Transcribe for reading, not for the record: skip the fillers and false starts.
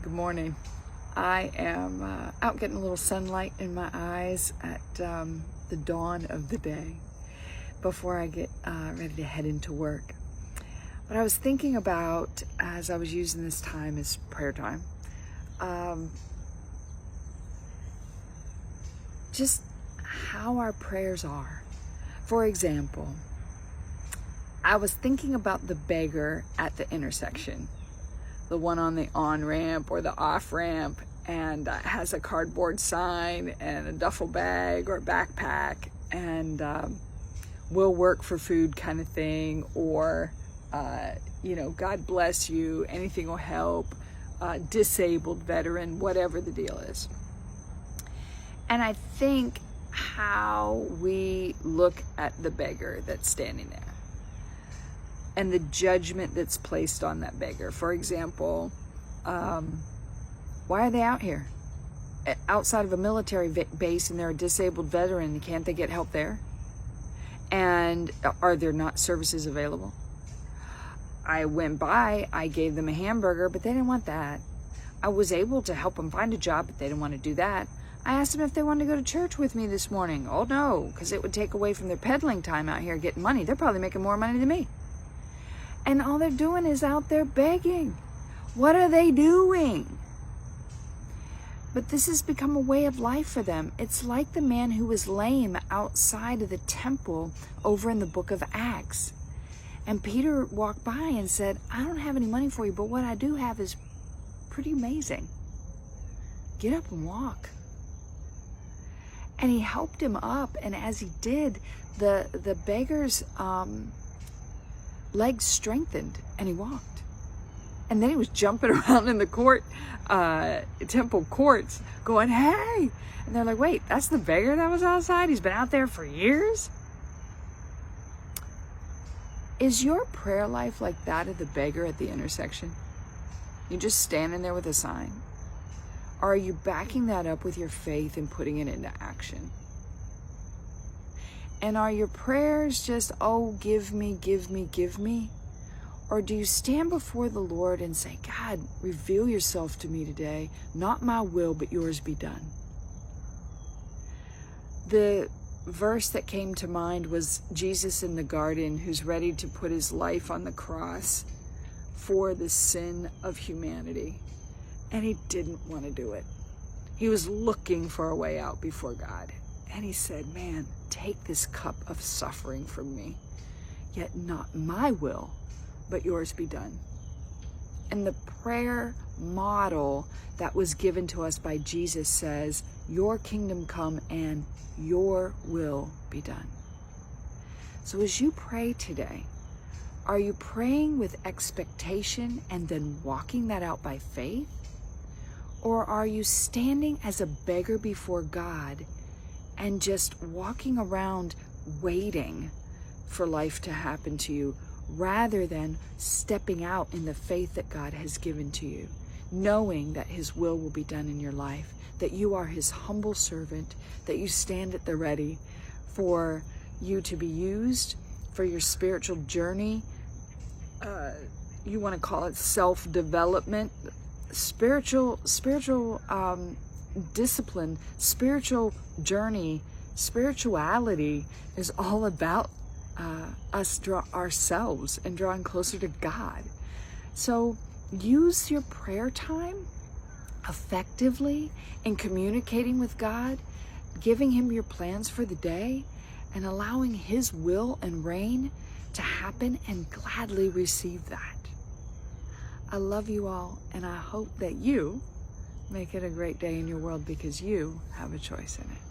Good morning. I am out getting a little sunlight in my eyes at the dawn of the day before I get ready to head into work. What I was thinking about as I was using this time as prayer time, just how our prayers are. For example, I was thinking about the beggar at the intersection, the one on the on-ramp or the off-ramp, and has a cardboard sign and a duffel bag or backpack and will work for food kind of thing, or God bless you, anything will help, disabled veteran, whatever the deal is. And I think how we look at the beggar that's standing there and the judgment that's placed on that beggar. For example, why are they out here? Outside of a military base, and they're a disabled veteran, can't they get help there? And are there not services available? I went by, I gave them a hamburger, but they didn't want that. I was able to help them find a job, but they didn't want to do that. I asked them if they wanted to go to church with me this morning. Oh no, because it would take away from their peddling time out here getting money. They're probably making more money than me. And all they're doing is out there begging. What are they doing? But this has become a way of life for them. It's like the man who was lame outside of the temple over in the book of Acts. And Peter walked by and said, I don't have any money for you, but what I do have is pretty amazing. Get up and walk. And he helped him up, and as he did, the beggar's legs strengthened, and he walked. And then he was jumping around in the temple courts, going, hey! And they're like, wait, that's the beggar that was outside? He's been out there for years? Is your prayer life like that of the beggar at the intersection? You're just standing there with a sign? Or are you backing that up with your faith and putting it into action? And are your prayers just, oh, give me, give me, give me? Or do you stand before the Lord and say, God, reveal yourself to me today. Not my will, but yours be done. The verse that came to mind was Jesus in the garden, who's ready to put his life on the cross for the sin of humanity. And he didn't want to do it. He was looking for a way out before God. And he said, man, take this cup of suffering from me, yet not my will, but yours be done. And the prayer model that was given to us by Jesus says, your kingdom come and your will be done. So as you pray today, are you praying with expectation and then walking that out by faith? Or are you standing as a beggar before God and just walking around waiting for life to happen to you, rather than stepping out in the faith that God has given to you, knowing that his will be done in your life, that you are his humble servant, that you stand at the ready for you to be used for your spiritual journey. You want to call it self-development, spiritual discipline, spiritual journey. Spirituality is all about us ourselves and drawing closer to God. So use your prayer time effectively in communicating with God, giving him your plans for the day, and allowing his will and reign to happen, and gladly receive that. I love you all, and I hope that you make it a great day in your world, because you have a choice in it.